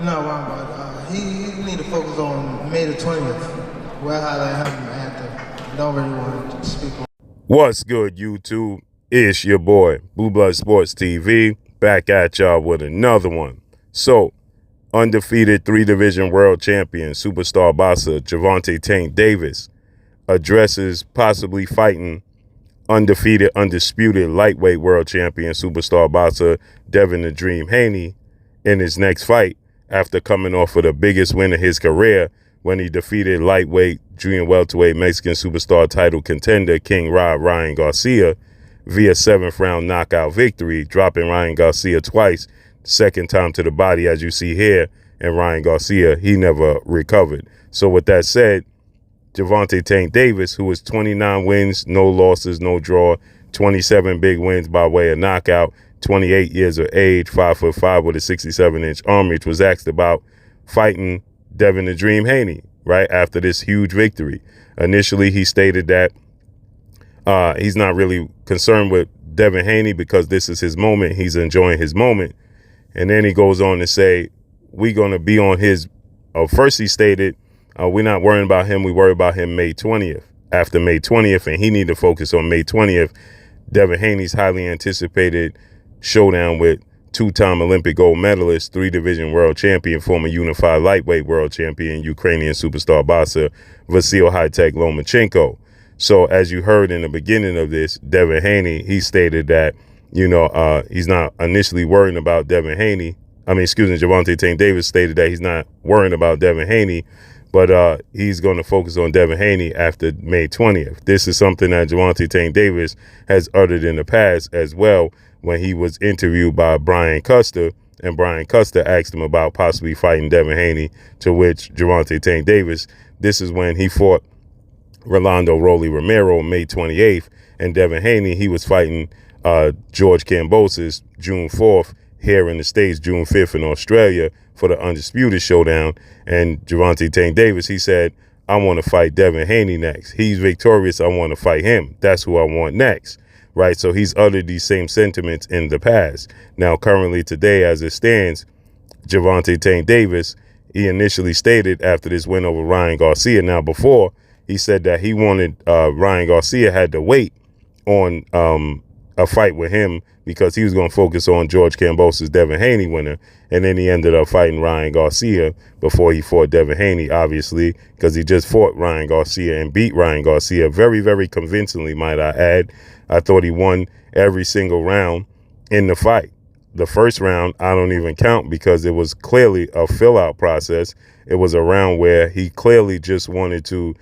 You're not wrong, but he need to focus on May the 20th. We'll highlight him after. Don't really want to speak on. What's good, YouTube? It's your boy, Blue Blood Sports TV, back at y'all with another one. So, undefeated three-division world champion, superstar boxer Javonte Davis addresses possibly fighting undisputed lightweight world champion, superstar boxer Devin "The Dream" Haney in his next fight after coming off of the biggest win of his career when he defeated lightweight, junior welterweight Mexican superstar title contender King Ryan Garcia via 7th round knockout victory, dropping Ryan Garcia twice, second time to the body as you see here, and Ryan Garcia, he never recovered. So with that said, Javonte Davis, who is 29 wins, no losses, no draw, 27 big wins by way of knockout, 28 years of age, 5'5" with a 67-inch arm reach, was asked about fighting Devin "The Dream" Haney right after this huge victory. Initially, he stated that he's not really concerned with Devin Haney because this is his moment. He's enjoying his moment. And then he goes on to say, we're going to be on his, first he stated, we're not worrying about him. We worry about him May 20th. After May 20th, and he need to focus on May 20th, Devin Haney's highly anticipated showdown with two-time Olympic gold medalist, three-division world champion, former unified lightweight world champion, Ukrainian superstar boxer Vasyl Lomachenko. So as you heard in the beginning of this, Devin Haney, he stated that, he's not initially worrying about Devin Haney. Javonte Davis stated that he's not worrying about Devin Haney, but he's going to focus on Devin Haney after May 20th. This is something that Javonte Davis has uttered in the past as well when he was interviewed by Brian Custer, and Brian Custer asked him about possibly fighting Devin Haney, to which Javonte Davis, this is when he fought Rolando Rolly Romero May 28th, and Devin Haney, he was fighting George Kambosos June 4th here in the States, June 5th in Australia for the Undisputed Showdown. And Javonte Davis, he said, I want to fight Devin Haney next. He's victorious. I want to fight him. That's who I want next. Right. So he's uttered these same sentiments in the past. Now, currently today, as it stands, Javonte Davis, he initially stated after this win over Ryan Garcia. Now, before he said that he wanted Ryan Garcia had to wait on a fight with him because he was going to focus on George Kambosos' Devin Haney winner. And then he ended up fighting Ryan Garcia before he fought Devin Haney, obviously, because he just fought Ryan Garcia and beat Ryan Garcia very, very convincingly, might I add. I thought he won every single round in the fight. The first round, I don't even count because it was clearly a fill-out process. It was a round where he clearly just wanted to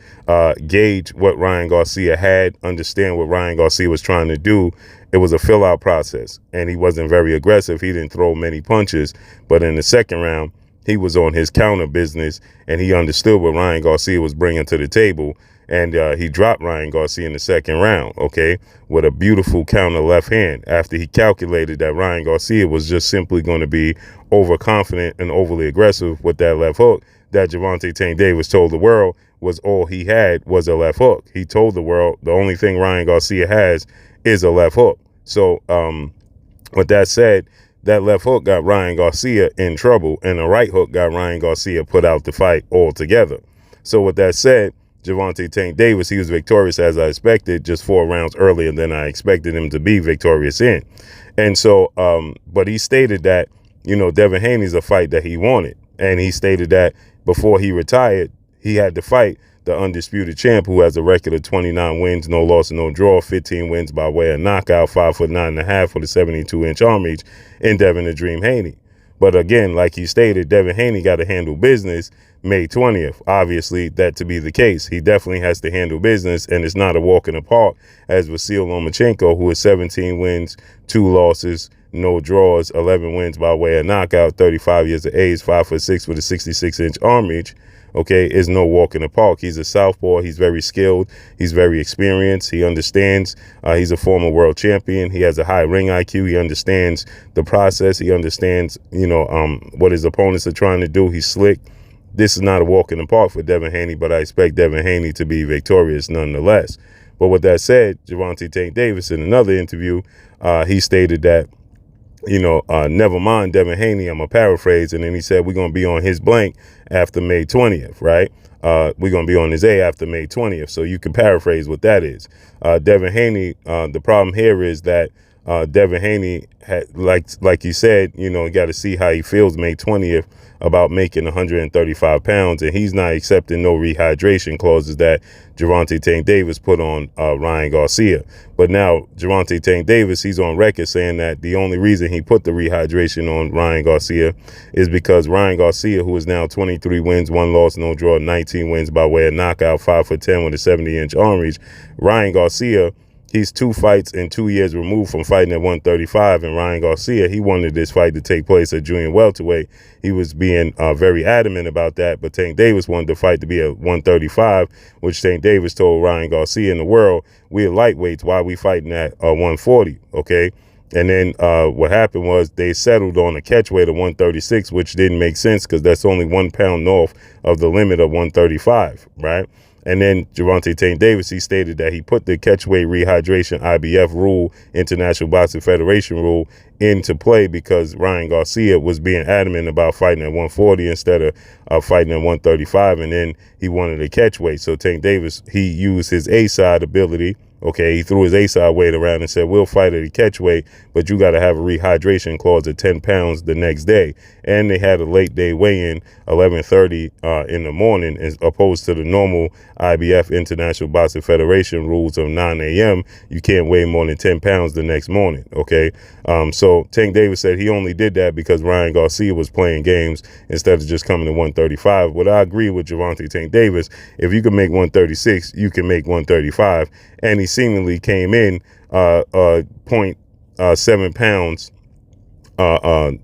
gauge what Ryan Garcia had, understand what Ryan Garcia was trying to do. It was a fill-out process, and he wasn't very aggressive. He didn't throw many punches. But in the second round, he was on his counter business, and he understood what Ryan Garcia was bringing to the table. And he dropped Ryan Garcia in the second round, okay, with a beautiful counter left hand after he calculated that Ryan Garcia was just simply going to be overconfident and overly aggressive with that left hook that Javonte Davis told the world was all he had was a left hook. He told the world the only thing Ryan Garcia has is a left hook. So with that said, that left hook got Ryan Garcia in trouble, and the right hook got Ryan Garcia put out the fight altogether. So with that said, Javonte Davis, he was victorious as I expected, just 4 rounds earlier than I expected him to be victorious in. And so, but he stated that, Devin Haney's a fight that he wanted. And he stated that before he retired, he had to fight the undisputed champ who has a record of 29 wins, no loss, and no draw, 15 wins by way of knockout, 5'9.5" with a 72-inch arm reach in Devin "The Dream" Haney. But again, like he stated, Devin Haney got to handle business May 20th. Obviously, that to be the case. He definitely has to handle business, and it's not a walk in the park, as Vasyl Lomachenko, who is 17 wins, 2 losses, no draws, 11 wins by way of knockout, 35 years of age, 5'6" with a 66-inch arm reach, okay, is no walk in the park. He's a southpaw. He's very skilled. He's very experienced. He understands. He's a former world champion. He has a high ring IQ. He understands the process. He understands, what his opponents are trying to do. He's slick. This is not a walk in the park for Devin Haney, but I expect Devin Haney to be victorious nonetheless. But with that said, Javonte Davis, in another interview, he stated that never mind Devin Haney, I'm going to paraphrase. And then he said, we're going to be on his blank after May 20th, right? We're going to be on his A after May 20th. So you can paraphrase what that is. Devin Haney, the problem here is that Devin Haney, had, like you said, you got to see how he feels May 20th about making 135 pounds. And he's not accepting no rehydration clauses that Javonte Davis put on Ryan Garcia. But now Javonte Davis, he's on record saying that the only reason he put the rehydration on Ryan Garcia is because Ryan Garcia, who is now 23 wins, 1 loss, no draw, 19 wins by way of knockout, 5'10" with a 70-inch arm reach. Ryan Garcia, he's 2 fights and 2 years removed from fighting at 135. And Ryan Garcia, he wanted this fight to take place at junior welterweight. He was being very adamant about that. But Tank Davis wanted the fight to be at 135, which Tank Davis told Ryan Garcia, in the world, we're lightweights. Why we fighting at 140? Okay. And then what happened was they settled on a catchweight of 136, which didn't make sense because that's only 1 pound north of the limit of 135, right? And then Javonte Davis, he stated that he put the catchweight rehydration IBF rule, International Boxing Federation rule, into play because Ryan Garcia was being adamant about fighting at 140 instead of fighting at 135. And then he wanted a catchweight. So Tank Davis, he used his A-side ability. Okay, he threw his A-side weight around and said, we'll fight at a catchweight, but you got to have a rehydration clause of 10 pounds the next day. And they had a late day weigh-in, 11:30 in the morning, as opposed to the normal IBF, International Boxing Federation rules of 9 a.m. You can't weigh more than 10 pounds the next morning, okay? So Tank Davis said he only did that because Ryan Garcia was playing games instead of just coming to 135. What I agree with Javonte Tank Davis, if you can make 136, you can make 135. And he seemingly came in 0.7 pounds over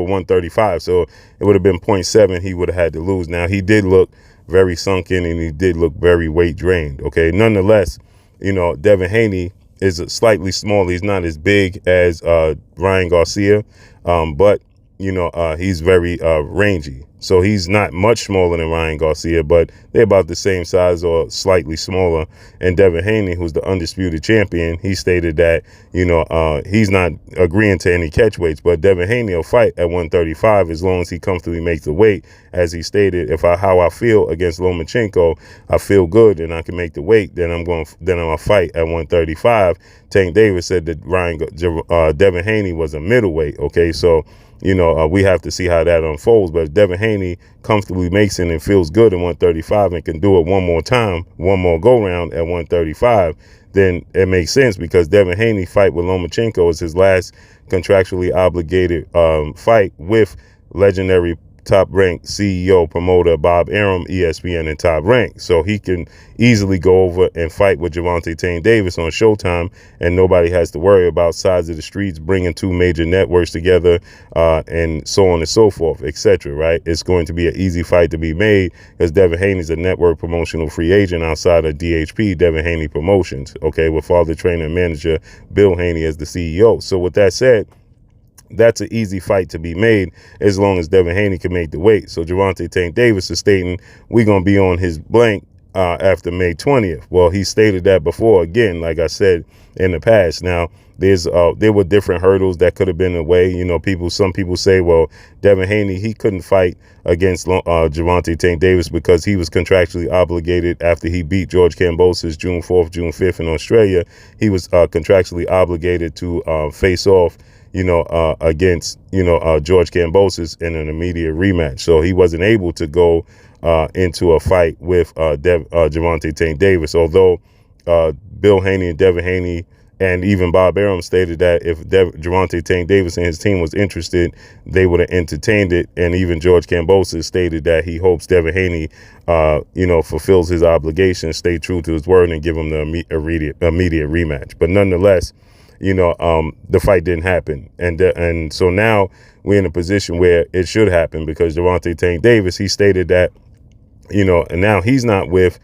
135. So it would have been 0.7 he would have had to lose. Now, he did look very sunken and he did look very weight drained. Okay. Nonetheless, Devin Haney is slightly smaller. He's not as big as Ryan Garcia, but he's very rangy. So he's not much smaller than Ryan Garcia, but they're about the same size or slightly smaller. And Devin Haney, who's the undisputed champion, he stated that, he's not agreeing to any catchweights, but Devin Haney will fight at 135 as long as he comfortably makes the weight. As he stated, how I feel against Lomachenko, I feel good and I can make the weight, then I'm going to fight at 135. Tank Davis said that Devin Haney was a middleweight. Okay, so we have to see how that unfolds. But if Devin Haney comfortably makes it and feels good at 135 and can do it one more time, one more go round at 135, then it makes sense because Devin Haney fight with Lomachenko is his last contractually obligated fight with legendary top-ranked CEO promoter Bob Arum, ESPN, and Top Rank. So he can easily go over and fight with Javonte Davis on Showtime, and nobody has to worry about sides of the streets bringing 2 major networks together, and so on and so forth, etc. Right? It's going to be an easy fight to be made because Devin Haney is a network promotional free agent outside of DHP, Devin Haney Promotions. Okay, with father, trainer, and manager Bill Haney as the CEO. So with that said, that's an easy fight to be made as long as Devin Haney can make the weight. So Javonte Tank Davis is stating we're going to be on his blank after May 20th. Well, he stated that before, again, like I said in the past. Now, there were different hurdles that could have been in the way. Some people say, well, Devin Haney, he couldn't fight against Javonte Tank Davis because he was contractually obligated after he beat George Kambosos June 4th, June 5th in Australia. He was contractually obligated to face off against, George Kambosos in an immediate rematch. So he wasn't able to go into a fight with Javonte Tank Davis, although Bill Haney and Devin Haney and even Bob Arum stated that if Javonte Tank Davis and his team was interested, they would have entertained it. And even George Kambosos stated that he hopes Devin Haney, fulfills his obligations, stay true to his word, and give him the immediate rematch. But nonetheless, the fight didn't happen. And so now we're in a position where it should happen because Javonte Tank Davis, he stated that, and now he's not with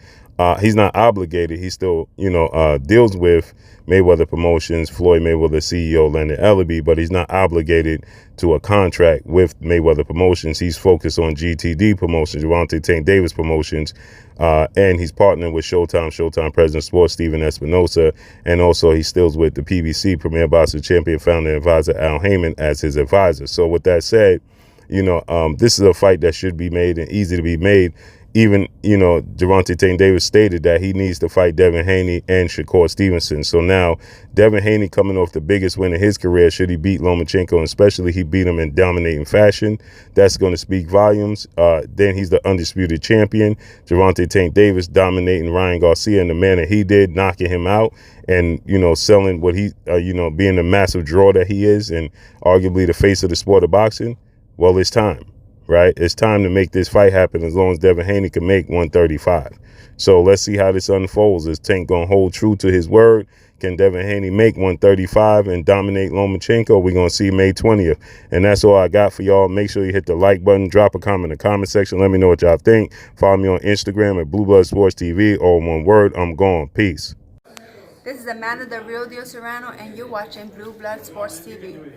He's not obligated. He still, deals with Mayweather Promotions, Floyd Mayweather CEO Leonard Ellerbe, but he's not obligated to a contract with Mayweather Promotions. He's focused on GTD Promotions, Javonte Davis Promotions, and he's partnering with Showtime President Sports Steven Espinosa, and also he still with the PBC, Premier Boxer Champion, founder and advisor Al Heyman as his advisor. So with that said, this is a fight that should be made and easy to be made. Even, Javonte Davis stated that he needs to fight Devin Haney and Shakur Stevenson. So now Devin Haney coming off the biggest win of his career, should he beat Lomachenko, and especially he beat him in dominating fashion, that's going to speak volumes. Then he's the undisputed champion. Javonte Davis dominating Ryan Garcia in the manner he did, knocking him out and, selling what he, being the massive draw that he is and arguably the face of the sport of boxing. Well, it's time. Right? It's time to make this fight happen as long as Devin Haney can make 135. So let's see how this unfolds. Is Tank going to hold true to his word? Can Devin Haney make 135 and dominate Lomachenko? We're going to see May 20th. And that's all I got for y'all. Make sure you hit the like button. Drop a comment in the comment section. Let me know what y'all think. Follow me on Instagram at Blue Blood Sports TV. All one word. I'm gone. Peace. This is Amanda, the real Dio Serrano, and you're watching Blue Blood Sports TV.